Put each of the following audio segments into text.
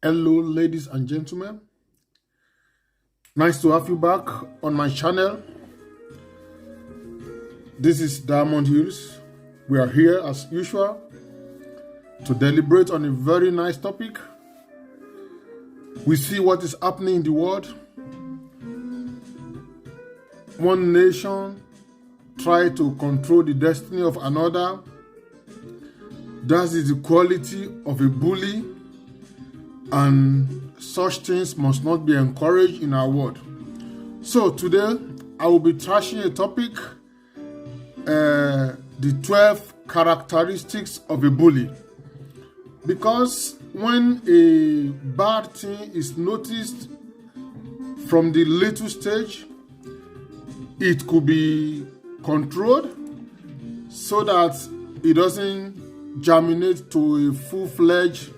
Hello, ladies and gentlemen. Nice to have you back on my channel. This is Diamond Hills. We are here as usual to deliberate on a very nice topic. We see what is happening in the world. One nation try to control the destiny of another. That is the quality of a bully. And such things must not be encouraged in our world. So today, I will be trashing a topic, the 12 characteristics of a bully. Because when a bad thing is noticed from the little stage, it could be controlled so that it doesn't germinate to a full-fledged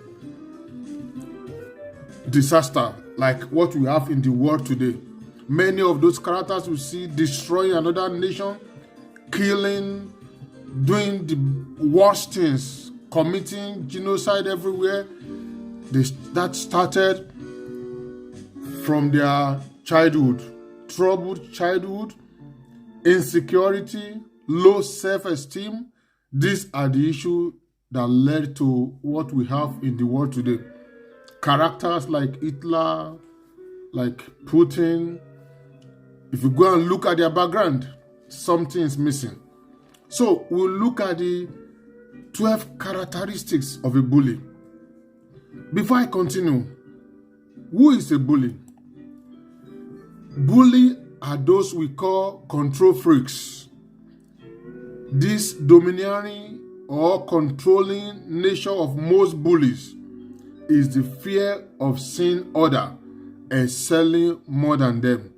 disaster like what we have in the world today. Many of those characters we see destroying another nation, killing, doing the worst things, committing genocide everywhere. That started from their childhood, troubled childhood, insecurity, low self-esteem. These are the issues that led to what we have in the world today. Characters like Hitler, like Putin, if you go and look at their background, something is missing. So we'll look at the 12 characteristics of a bully. Before I continue, who is a bully? Bully are those we call control freaks. This domineering or controlling nature of most bullies is the fear of seeing other excelling more than them.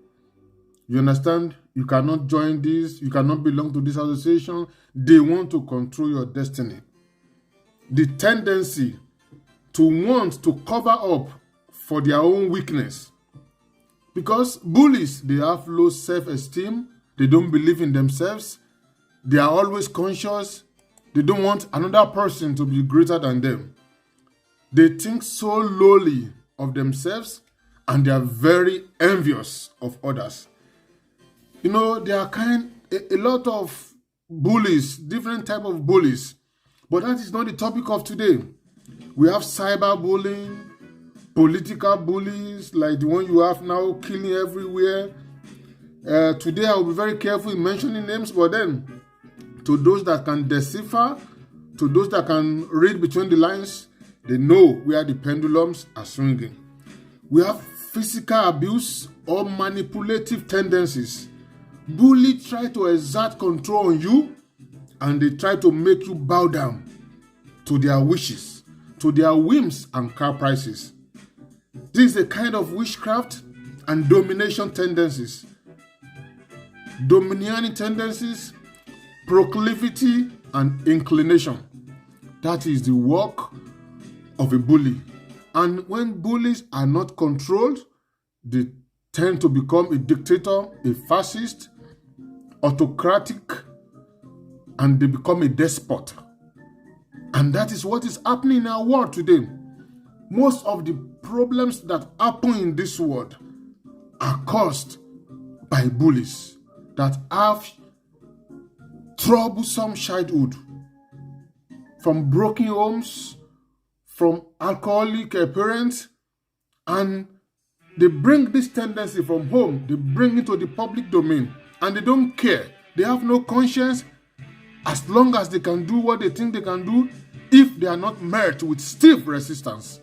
You understand? You cannot join this. You cannot belong to this association. They want to control your destiny. The tendency to want to cover up for their own weakness. Because bullies, they have low self-esteem. They don't believe in themselves. They are always conscious. They don't want another person to be greater than them. They think so lowly of themselves and they are very envious of others. You know, there are a lot of bullies, different type of bullies. But that is not the topic of today. We have cyberbullying, political bullies like the one you have now killing everywhere. Today I will be very careful in mentioning names, but then to those that can decipher, to those that can read between the lines, they know where the pendulums are swinging. We have physical abuse or manipulative tendencies. Bullies try to exert control on you and they try to make you bow down to their wishes, to their whims and caprices. This is a kind of witchcraft and domination tendencies. Domineering tendencies, proclivity and inclination. That is the work of a bully. And when bullies are not controlled, they tend to become a dictator, a fascist, autocratic, and they become a despot. And that is what is happening in our world today. Most of the problems that happen in this world are caused by bullies that have troublesome childhood, from broken homes, from alcoholic parents, and they bring this tendency from home, they bring it to the public domain, and they don't care. They have no conscience as long as they can do what they think they can do. If they are not met with stiff resistance,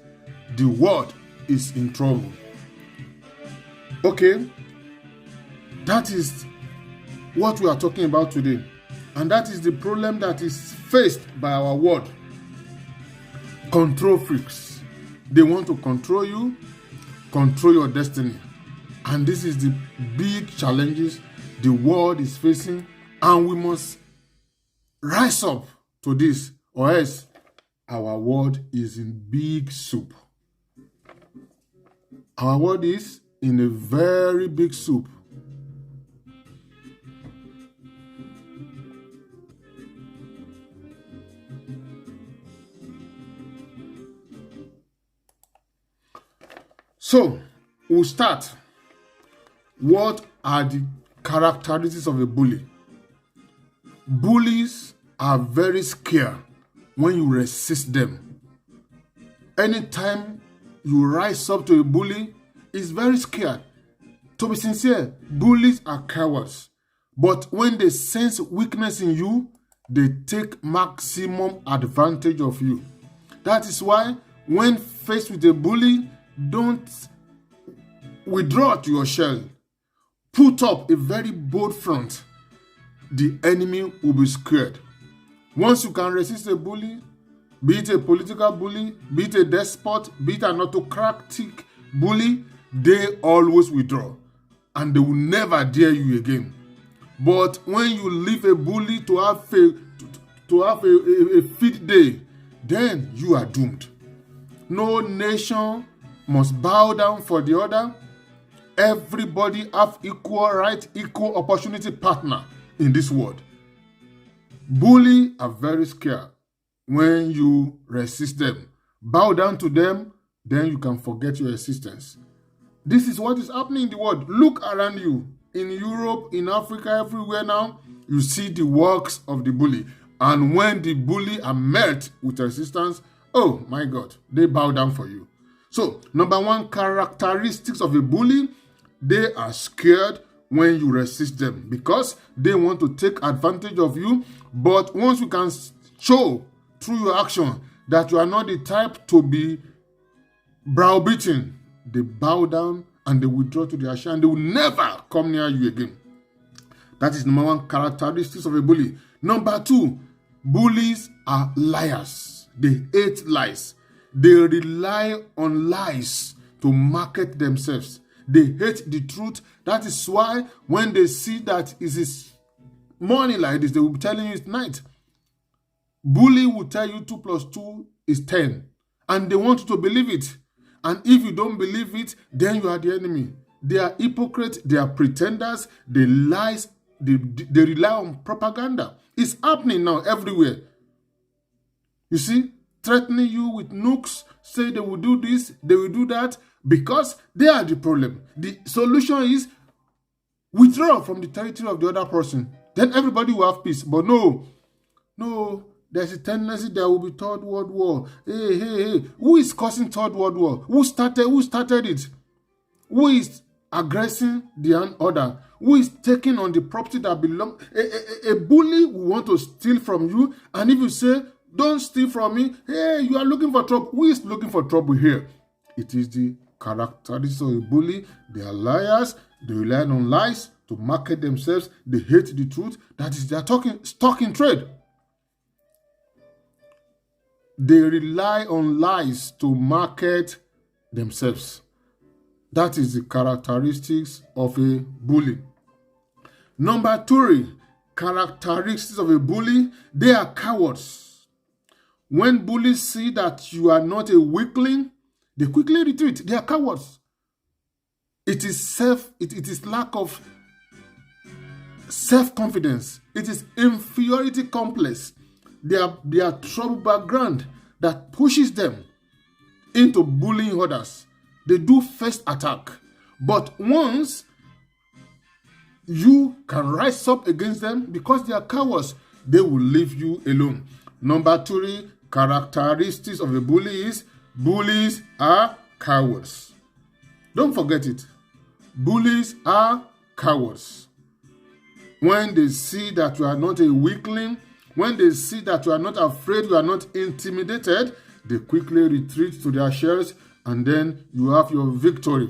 the world is in trouble. Okay, that is what we are talking about today. And that is the problem that is faced by our world. Control freaks. They want to control you, control your destiny. And this is the big challenges the world is facing, and we must rise up to this, or else our world is in big soup. Our world is in a very big soup. So, we'll start. What are the characteristics of a bully? Bullies are very scared when you resist them. Anytime you rise up to a bully, it's very scared. To be sincere, bullies are cowards. But when they sense weakness in you, they take maximum advantage of you. That is why when faced with a bully, don't withdraw to your shell. Put up a very bold front. The enemy will be scared. Once you can resist a bully, be it a political bully, be it a despot, be it an autocratic bully, they always withdraw. And they will never dare you again. But when you leave a bully to have a fit day, then you are doomed. No nation must bow down for the other. Everybody have equal right, equal opportunity partner in this world. Bullies are very scared when you resist them. Bow down to them, then you can forget your existence. This is what is happening in the world. Look around you. In Europe, in Africa, everywhere now, you see the works of the bully. And when the bully are met with resistance, oh my God, they bow down for you. So, number one, characteristics of a bully, they are scared when you resist them because they want to take advantage of you. But once you can show through your action that you are not the type to be browbeaten, they bow down and they withdraw to their share and they will never come near you again. That is number one, characteristics of a bully. Number two, bullies are liars. They hate lies. They rely on lies to market themselves. They hate the truth. That is why when they see that it is morning like this, they will be telling you it's night. Bully will tell you 2 + 2 is 10. And they want you to believe it. And if you don't believe it, then you are the enemy. They are hypocrites. They are pretenders. They lies. They rely on propaganda. It's happening now everywhere. You see, threatening you with nukes, say they will do this, they will do that, because they are the problem. The solution is withdraw from the territory of the other person. Then everybody will have peace. But no, there's a tendency there will be Third World War. Hey. Who is causing Third World War? Who started it? Who is aggressing the other? Who is taking on the property that belongs? A bully will want to steal from you. And if you say, don't steal from me, hey, you are looking for trouble. Who is looking for trouble here? It is the characteristics of a bully. They are liars. They rely on lies to market themselves. They hate the truth. That is their stock in trade. They rely on lies to market themselves. That is the characteristics of a bully. Number 3, characteristics of a bully, they are cowards. When bullies see that you are not a weakling, they quickly retreat. They are cowards. It is lack of self-confidence. It is inferiority complex. They are trouble background that pushes them into bullying others. They do first attack. But once you can rise up against them, because they are cowards, they will leave you alone. Number 3, characteristics of a bully is bullies are cowards. Don't forget it. Bullies are cowards. When they see that you are not a weakling, when they see that you are not afraid, you are not intimidated, they quickly retreat to their shells, and then you have your victory.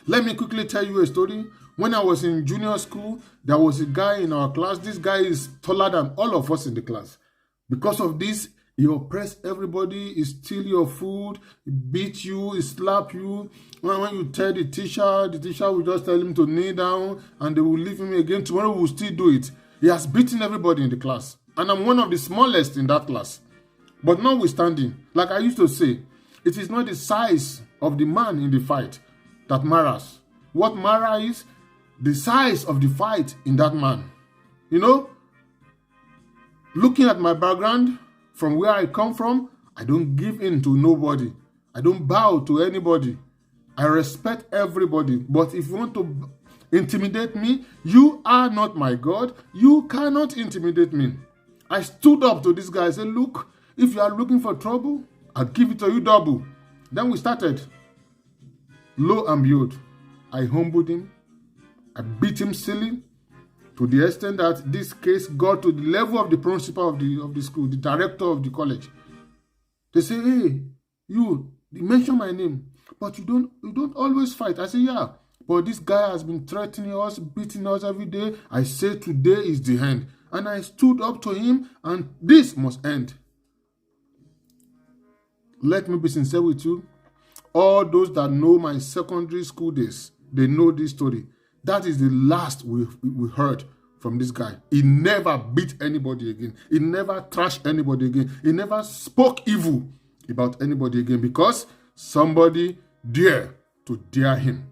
Let me quickly tell you a story. When I was in junior school, there was a guy in our class. This guy is taller than all of us in the class. Because of this, he oppress everybody, he steal your food, he beat you, he slap you. When you tell the teacher will just tell him to kneel down and they will leave him again. Tomorrow we will still do it. He has beaten everybody in the class. And I'm one of the smallest in that class. But notwithstanding, like I used to say, it is not the size of the man in the fight that matters. What matters is the size of the fight in that man. You know, looking at my background, from where I come from, I don't give in to nobody. I don't bow to anybody. I respect everybody. But if you want to intimidate me, you are not my God. You cannot intimidate me. I stood up to this guy. I said, look, if you are looking for trouble, I'll give it to you double. Then we started. Lo and behold, I humbled him. I beat him silly, to the extent that this case got to the level of the principal of the school, the director of the college. They say, hey, you mention my name, but you don't always fight. I say, yeah, but this guy has been threatening us, beating us every day. I say today is the end. And I stood up to him, and this must end. Let me be sincere with you. All those that know my secondary school days, they know this story. That is the last we heard from this guy. He never beat anybody again. He never trashed anybody again. He never spoke evil about anybody again because somebody dared to dare him.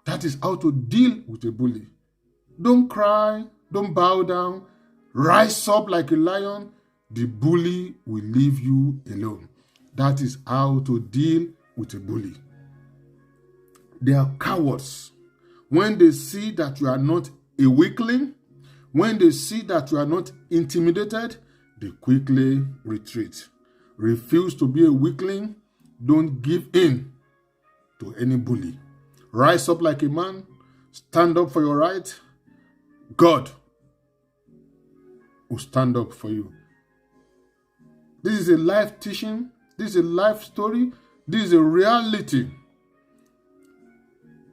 That is how to deal with a bully. Don't cry. Don't bow down. Rise up like a lion. The bully will leave you alone. That is how to deal with a bully. They are cowards. When they see that you are not a weakling, when they see that you are not intimidated, they quickly retreat. Refuse to be a weakling. Don't give in to any bully. Rise up like a man. Stand up for your right. God will stand up for you. This is a life teaching. This is a life story. This is a reality.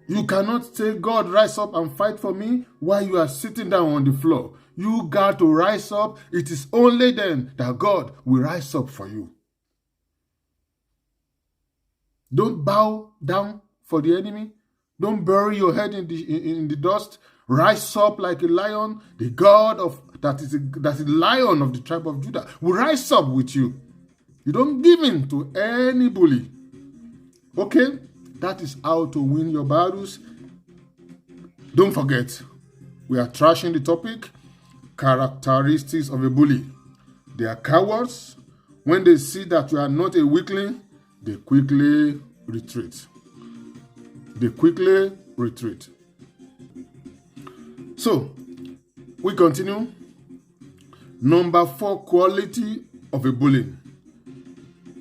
You cannot say, God, rise up and fight for me while you are sitting down on the floor. You got to rise up. It is only then that God will rise up for you. Don't bow down for the enemy. Don't bury your head in the dust. Rise up like a lion. The God that is the lion of the tribe of Judah will rise up with you. You don't give in to any bully. Okay? That is how to win your battles. Don't forget, we are trashing the topic, characteristics of a bully. They are cowards. When they see that you are not a weakling, they quickly retreat. They quickly retreat. So, we continue. Number 4 quality of a bully.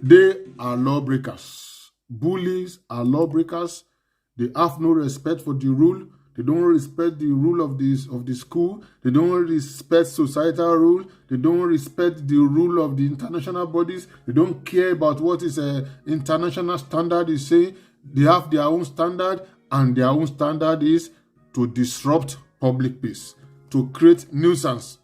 They are lawbreakers. Bullies are lawbreakers. They have no respect for the rule. They don't respect the rule of the school. They don't respect societal rule. They don't respect the rule of the international bodies. They don't care about what is an international standard is saying. They have their own standard, and their own standard is to disrupt public peace, to create nuisance,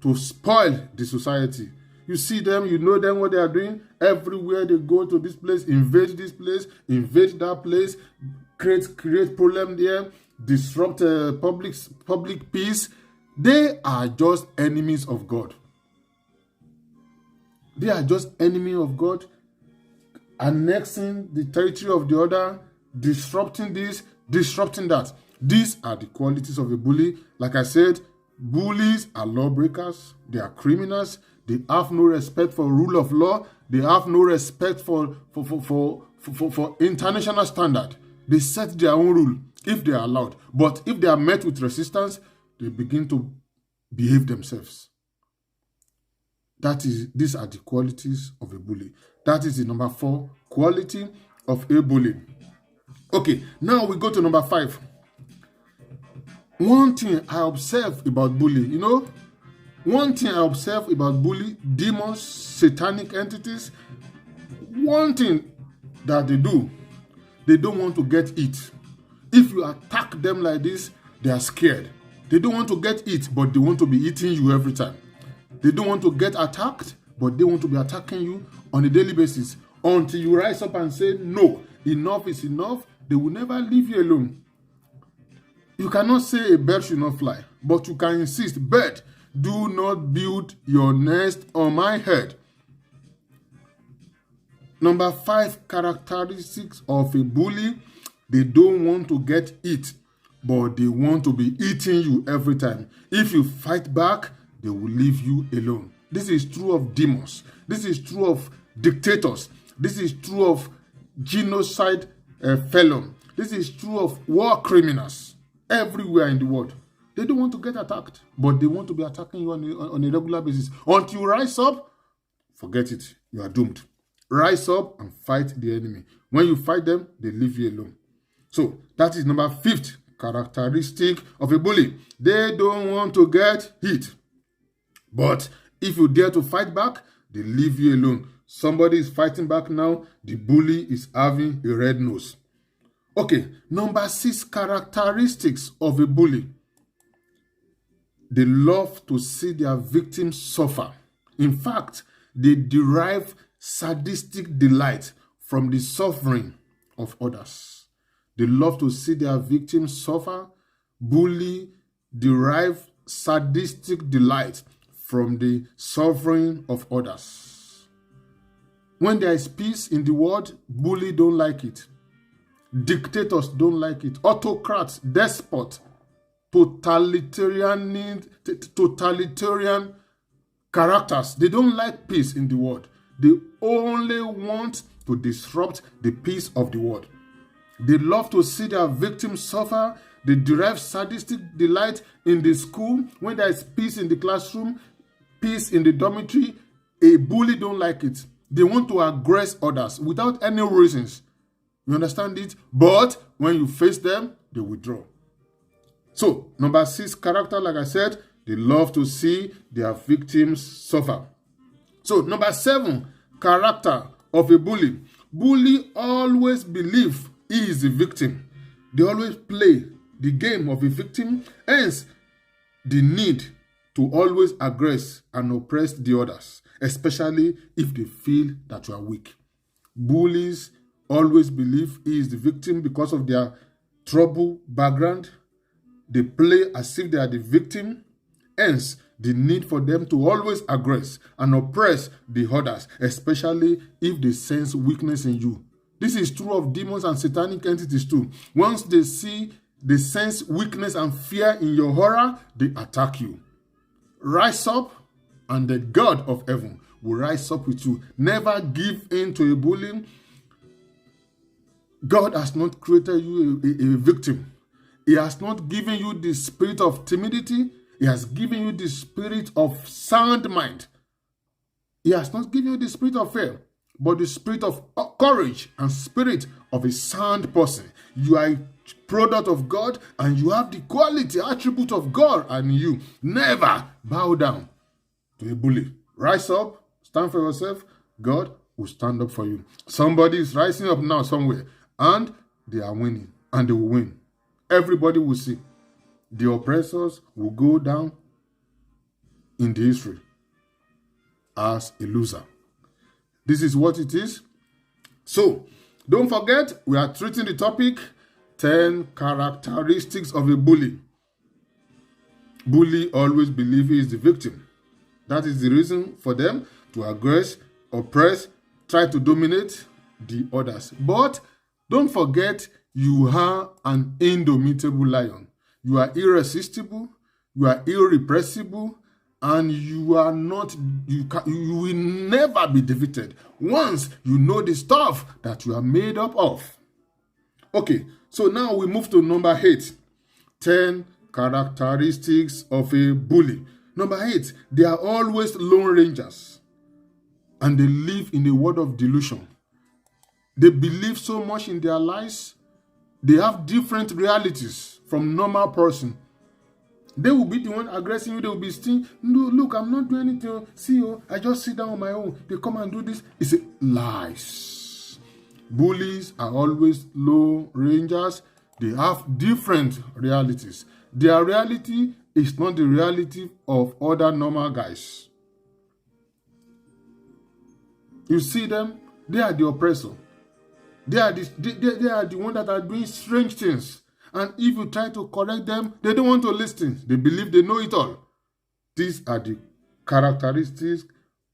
to spoil the society. You see them, you know them, what they are doing. Everywhere they go to this place, invade that place, create problem there, disrupt public peace. They are just enemies of God. They are just enemy of God, annexing the territory of the other, disrupting this, disrupting that. These are the qualities of a bully. Like I said, bullies are lawbreakers. They are criminals. They have no respect for rule of law. They have no respect for international standard. They set their own rule if they are allowed. But if they are met with resistance, they begin to behave themselves. These are the qualities of a bully. That is the number 4 quality of a bully. Okay, now we go to number 5. One thing I observe about bully, demons, satanic entities, one thing that they do, they don't want to get it. If you attack them like this, they are scared. They don't want to get eat, but they want to be eating you every time. They don't want to get attacked, but they want to be attacking you on a daily basis. Until you rise up and say, no, enough is enough, they will never leave you alone. You cannot say a bird should not fly, but you can insist, bird, do not build your nest on my head. Number 5 characteristics of a bully: they don't want to get eat, but they want to be eating you every time. If you fight back, they will leave you alone. This is true of demons. This is true of dictators. This is true of genocide felons. This is true of war criminals everywhere in the world. They don't want to get attacked, but they want to be attacking you on a regular basis. Until you rise up, forget it. You are doomed. Rise up and fight the enemy. When you fight them, they leave you alone. So that is number 5th characteristic of a bully. They don't want to get hit. But if you dare to fight back, they leave you alone. Somebody is fighting back now. The bully is having a red nose. Okay, number 6 characteristics of a bully. They love to see their victims suffer. In fact, they derive sadistic delight from the suffering of others. They love to see their victims suffer. Bully derive sadistic delight from the suffering of others. When there is peace in the world, bully don't like it. Dictators don't like it. Autocrats, despots, totalitarian characters, they don't like peace in the world. They only want to disrupt the peace of the world. They love to see their victims suffer. They derive sadistic delight in the school. When there is peace in the classroom, peace in the dormitory, a bully don't like it. They want to aggress others without any reasons. You understand it? But when you face them, they withdraw. So, number 6 character, like I said, they love to see their victims suffer. So, number 7 character of a bully. Bully always believe he is the victim. They always play the game of a victim, hence the need to always aggress and oppress the others, especially if they feel that you are weak. Bullies always believe he is the victim because of their troubled background. They play as if they are the victim, hence the need for them to always aggress and oppress the others, especially if they sense weakness in you. This is true of demons and satanic entities too. Once they sense weakness and fear in your aura, they attack you. Rise up, and the God of heaven will rise up with you. Never give in to a bully. God has not created you a victim. He has not given you the spirit of timidity. He has given you the spirit of sound mind. He has not given you the spirit of fear, but the spirit of courage and spirit of a sound person. You are a product of God, and you have the quality, attribute of God and you. Never bow down to a bully. Rise up, stand for yourself. God will stand up for you. Somebody is rising up now somewhere, and they are winning, and they will win. Everybody will see. The oppressors will go down in the history as a loser. This is what it is. So, don't forget, we are treating the topic 10 characteristics of a bully. Bully always believe he is the victim. That is the reason for them to aggress, oppress, try to dominate the others. But don't forget, you are an indomitable lion. You are irresistible, you are irrepressible, and you are not, you will never be defeated once you know the stuff that you are made up of. Okay, so now we move to number 8. 10 characteristics of a bully. Number 8, they are always lone rangers, and they live in a world of delusion. They believe so much in their lies. They have different realities from normal person. They will be the one aggressing you. They will be saying, no, look, I'm not doing anything. See, I just sit down on my own. They come and do this. It's lies. Bullies are always low rangers. They have different realities. Their reality is not the reality of other normal guys. You see them, they are the oppressor. They are the one that are doing strange things. And if you try to correct them, they don't want to listen. They believe they know it all. These are the characteristics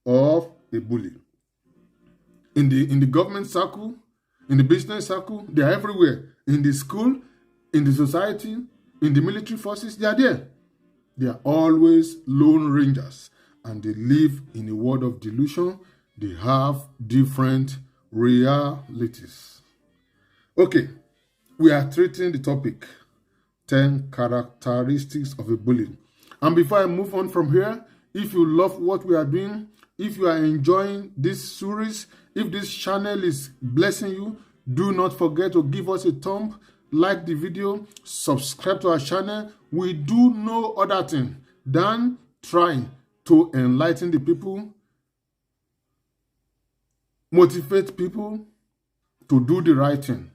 of a bully. In the government circle, in the business circle, they are everywhere. In the school, in the society, in the military forces, they are there. They are always lone rangers, and they live in a world of delusion. They have different realities. Okay, we are treating the topic 10 characteristics of a bully. And before I move on from here, if you love what we are doing, if you are enjoying this series, if this channel is blessing you, do not forget to give us a thumb, like the video, subscribe to our channel. We do no other thing than trying to enlighten the people, motivate people to do the right thing.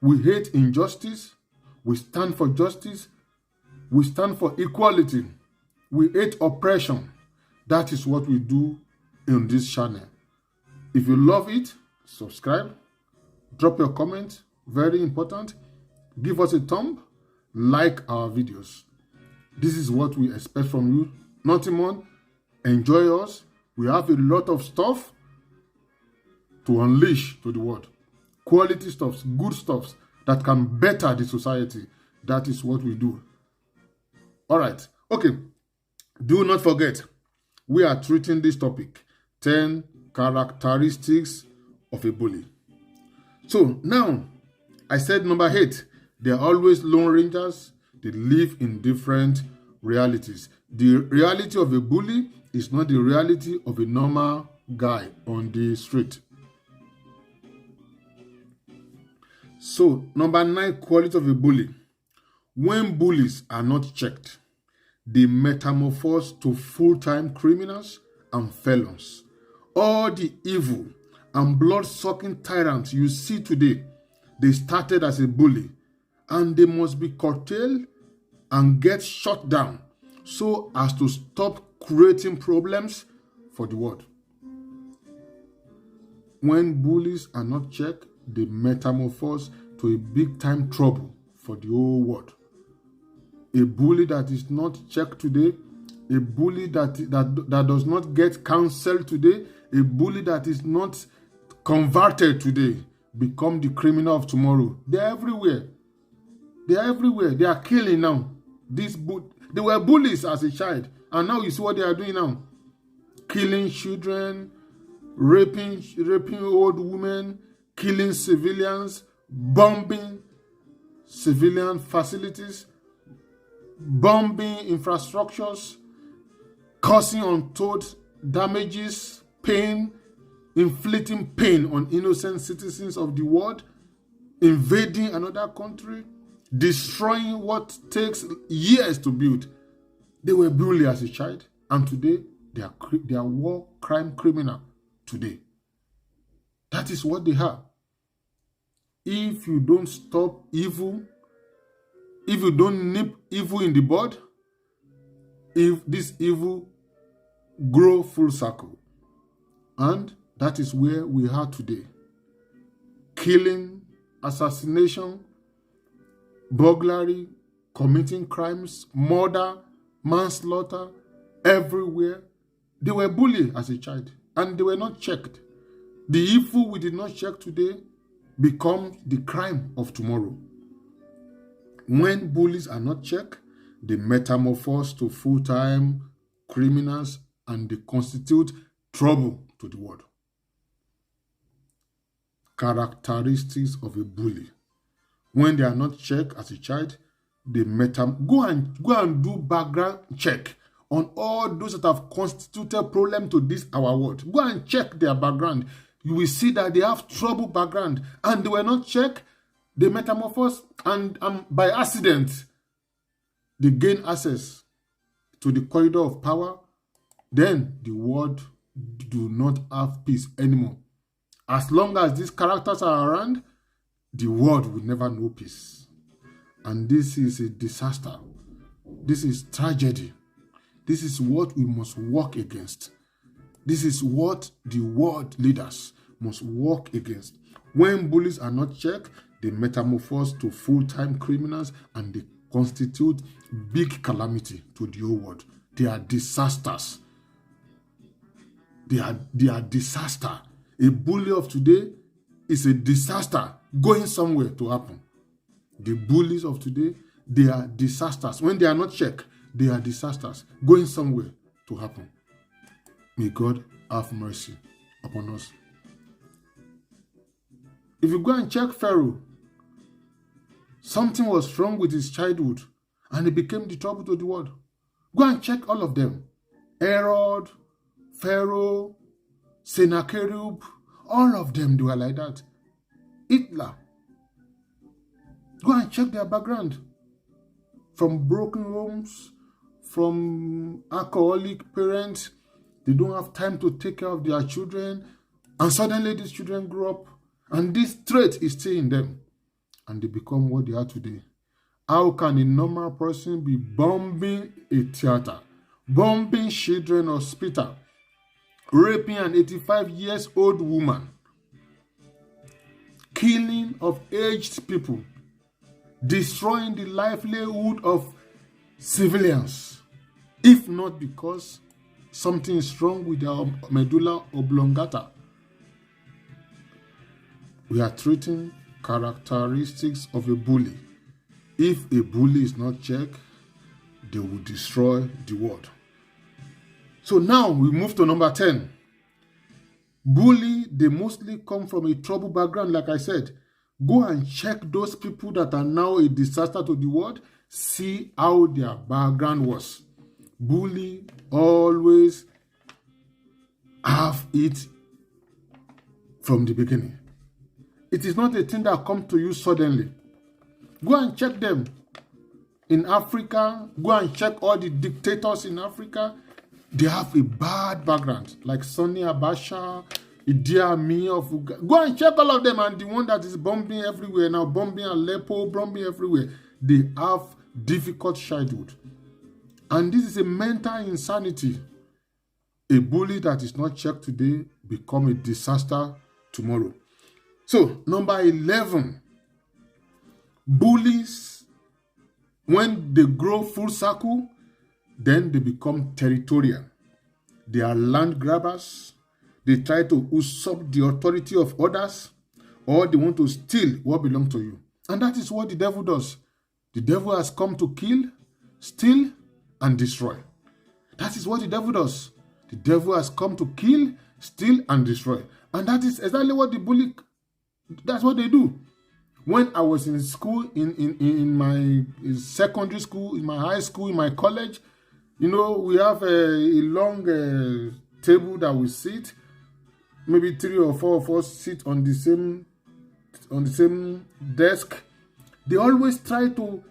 We hate injustice. We stand for justice. We stand for equality. We hate oppression. That is what we do in this channel. If you love it, subscribe, drop your comment, very important. Give us a thumb, like our videos. This is what we expect from you. Nothing more. Enjoy us. We have a lot of stuff to unleash to the world. Quality stuffs, good stuffs that can better the society. That is what we do. All right. Okay. Do not forget, we are treating this topic, 10 characteristics of a bully. So now, I said number 8, they are always lone rangers. They live in different realities. The reality of a bully is not the reality of a normal guy on the street. So, number 9 quality of a bully. When bullies are not checked, they metamorphose to full-time criminals and felons. All the evil and blood-sucking tyrants you see today, they started as a bully, and they must be curtailed and get shut down so as to stop creating problems for the world. When bullies are not checked, they metamorphose to a big-time trouble for the whole world. A bully that is not checked today, a bully that does not get counsel today, a bully that is not converted today, become the criminal of tomorrow. They are everywhere. They are everywhere. They are killing now. They were bullies as a child, and now you see what they are doing now. Killing children, raping old women, killing civilians, bombing civilian facilities, bombing infrastructures, causing untold damages, pain, inflicting pain on innocent citizens of the world, invading another country, destroying what takes years to build. They were bullied as a child, and today they are war crime criminal today. That is what they are. If you don't stop evil, if you don't nip evil in the bud, if this evil grow full circle. And that is where we are today. Killing, assassination, burglary, committing crimes, murder, manslaughter, everywhere. They were bullied as a child, and they were not checked. The evil we did not check today becomes the crime of tomorrow. When bullies are not checked, they metamorphose to full-time criminals, and they constitute trouble to the world. Characteristics of a bully. When they are not checked as a child, they go and do background check on all those that have constituted problem to this our world. Go and check their background. You will see that they have trouble background, and they were not checked. They metamorphose, and by accident, they gain access to the corridor of power. Then the world do not have peace anymore. As long as these characters are around, the world will never know peace. And this is a disaster. This is tragedy. This is what we must work against. This is what the world leaders must work against. When bullies are not checked, they metamorphose to full-time criminals and they constitute big calamity to the whole world. They are disasters. They are disaster. A bully of today is a disaster going somewhere to happen. The bullies of today, they are disasters. When they are not checked, they are disasters going somewhere to happen. May God have mercy upon us. If you go and check Pharaoh, something was wrong with his childhood and he became the trouble to the world. Go and check all of them. Herod, Pharaoh, Sennacherib, all of them, they were like that. Hitler. Go and check their background. From broken homes, from alcoholic parents, they don't have time to take care of their children, and suddenly these children grow up, and this trait is still in them, and they become what they are today. How can a normal person be bombing a theater, bombing children hospital, raping an 85-year-old woman, killing of aged people, destroying the livelihood of civilians, if not because something is wrong with their medulla oblongata? We are treating characteristics of a bully. If a bully is not checked, they will destroy the world. So now we move to number 10. Bully, they mostly come from a troubled background, like I said. Go and check those people that are now a disaster to the world. See how their background was. Bully always have it from the beginning. It is not a thing that comes to you suddenly. Go and check them. In Africa, go and check all the dictators in Africa. They have a bad background, like Sonny Abacha, Idi Amin of Uganda. Go and check all of them, and the one that is bombing everywhere now, bombing Aleppo, bombing everywhere, they have difficult childhood. And this is a mental insanity. A bully that is not checked today become a disaster tomorrow. So, number 11, bullies, when they grow full circle, then they become territorial. They are land grabbers. They try to usurp the authority of others, or they want to steal what belongs to you. And that is what the devil does. The devil has come to kill, steal, and destroy. That is what the devil does. The devil has come to kill, steal, and destroy. And that is exactly what the bully, that's what they do. When I was in school, in my secondary school, in my high school, in my college, you know, we have a long table that we sit. Maybe 3 or 4 of us sit on the same desk. They always try to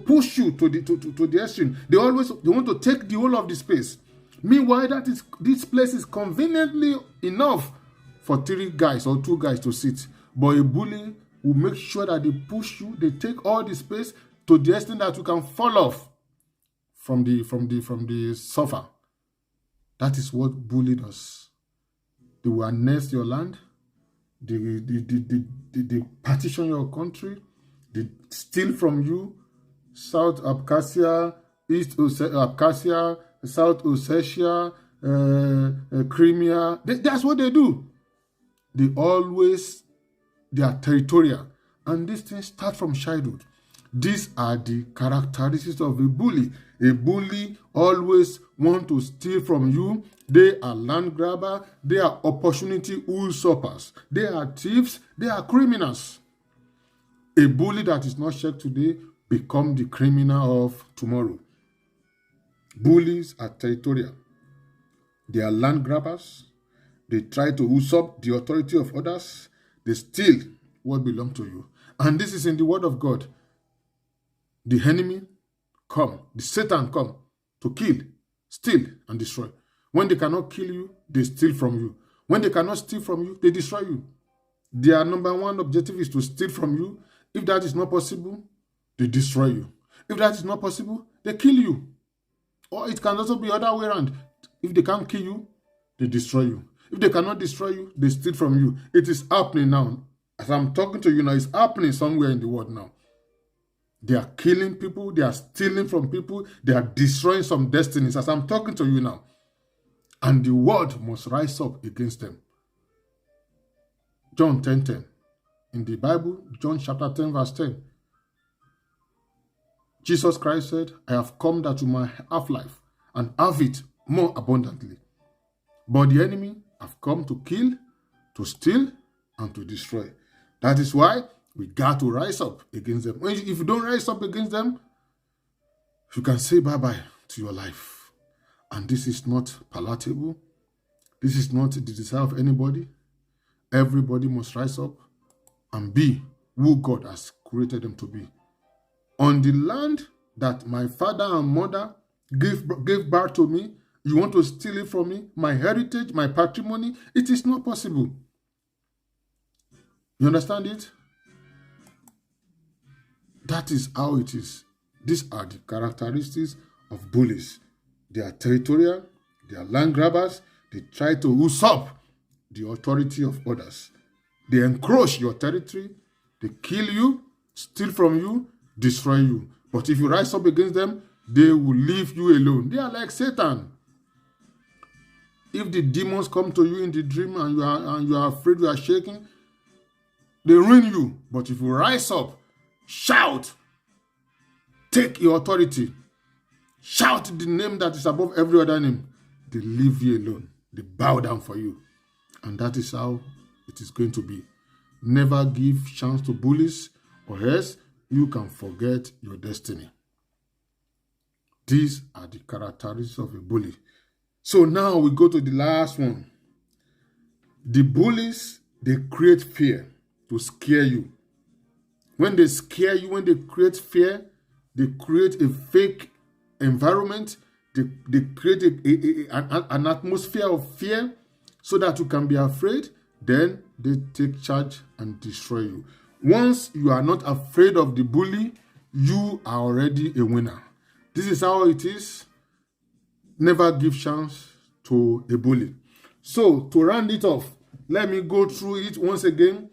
push you to the extreme. They want to take the whole of the space. Meanwhile, this place is conveniently enough for 3 guys or 2 guys to sit. But a bully will make sure that they push you, they take all the space to the extent that you can fall off from the sofa. That is what bully does. They will annex your land. They partition your country. They steal from you. South Abkhazia, East Abkhazia, South Ossetia, Crimea. That's what they do. They are territorial. And these things start from childhood. These are the characteristics of a bully. A bully always wants to steal from you. They are land grabber. They are opportunity usurpers. They are thieves. They are criminals. A bully that is not checked today becomes the criminal of tomorrow. Bullies are territorial. They are land grabbers. They try to usurp the authority of others. They steal what belongs to you. And this is in the word of God. The enemy come, the Satan come to kill, steal, and destroy. When they cannot kill you, they steal from you. When they cannot steal from you, they destroy you. Their number one objective is to steal from you. If that is not possible, they destroy you. If that is not possible, they kill you. Or it can also be the other way around. If they can't kill you, they destroy you. If they cannot destroy you, they steal from you. It is happening now. As I'm talking to you now, it's happening somewhere in the world now. They are killing people. They are stealing from people. They are destroying some destinies as I'm talking to you now. And the world must rise up against them. John 10:10. In the Bible, John chapter 10 verse 10. Jesus Christ said, I have come that you might have life and have it more abundantly. But the enemy have come to kill, to steal, and to destroy. That is why we got to rise up against them. If you don't rise up against them, you can say bye-bye to your life. And this is not palatable. This is not the desire of anybody. Everybody must rise up and be who God has created them to be. On the land that my father and mother gave birth to me, you want to steal it from me? My heritage, my patrimony? It is not possible. You understand it? That is how it is. These are the characteristics of bullies. They are territorial, they are land grabbers, they try to usurp the authority of others. They encroach your territory, they kill you, steal from you, destroy you. But if you rise up against them, they will leave you alone. They are like Satan. If the demons come to you in the dream and you are afraid, you are shaking, they ruin you. But if you rise up, shout, take your authority, shout the name that is above every other name, they leave you alone. They bow down for you. And that is how it is going to be. Never give chance to bullies, or else you can forget your destiny. These are the characteristics of a bully. So now we go to the last one. The bullies, they create fear to scare you. When they scare you, when they create fear, they create a fake environment. They create an atmosphere of fear so that you can be afraid. Then they take charge and destroy you. Once you are not afraid of the bully, you are already a winner. This is how it is. Never give chance to a bully. So, to round it off, let me go through it once again.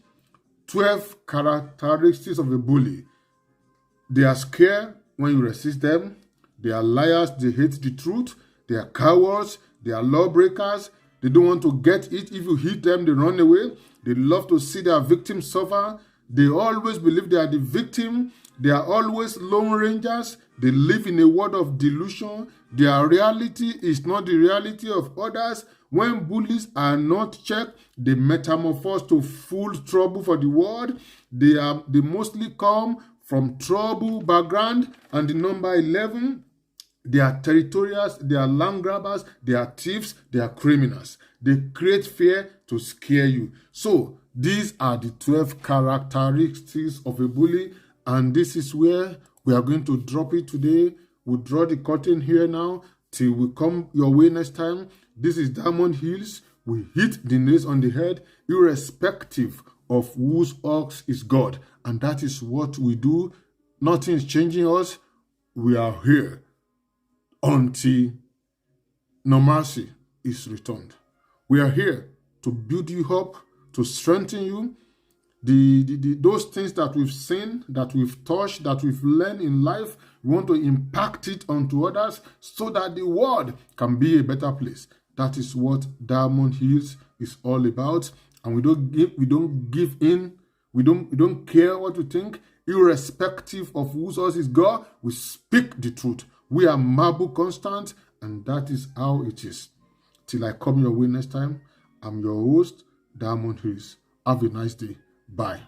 12 characteristics of a bully. They are scared when you resist them. They are liars. They hate the truth. They are cowards. They are lawbreakers. They don't want to get it. If you hit them, they run away. They love to see their victims suffer. They always believe they are the victim. They are always lone rangers. They live in a world of delusion. Their reality is not the reality of others. When bullies are not checked, they metamorphose to full trouble for the world. They mostly come from trouble background. And the number 11, they are territorials, they are land grabbers, they are thieves, they are criminals. They create fear to scare you. So these are the 12 characteristics of a bully, and this is where we are going to drop it today. We'll draw the curtain here now till we come your way next time. This is Diamond Hills. We hit the nails on the head, irrespective of whose ox is God. And that is what we do. Nothing is changing us. We are here until normalcy is returned. We are here to build you up, to strengthen you. Those things that we've seen, that we've touched, that we've learned in life, we want to impact it onto others so that the world can be a better place. That is what Diamond Hills is all about. And we don't give in. We don't care what you think. Irrespective of whose us is God, we speak the truth. We are marble constant, and that is how it is. Till I come your way next time, I'm your host, Diamond Hills. Have a nice day. Bye.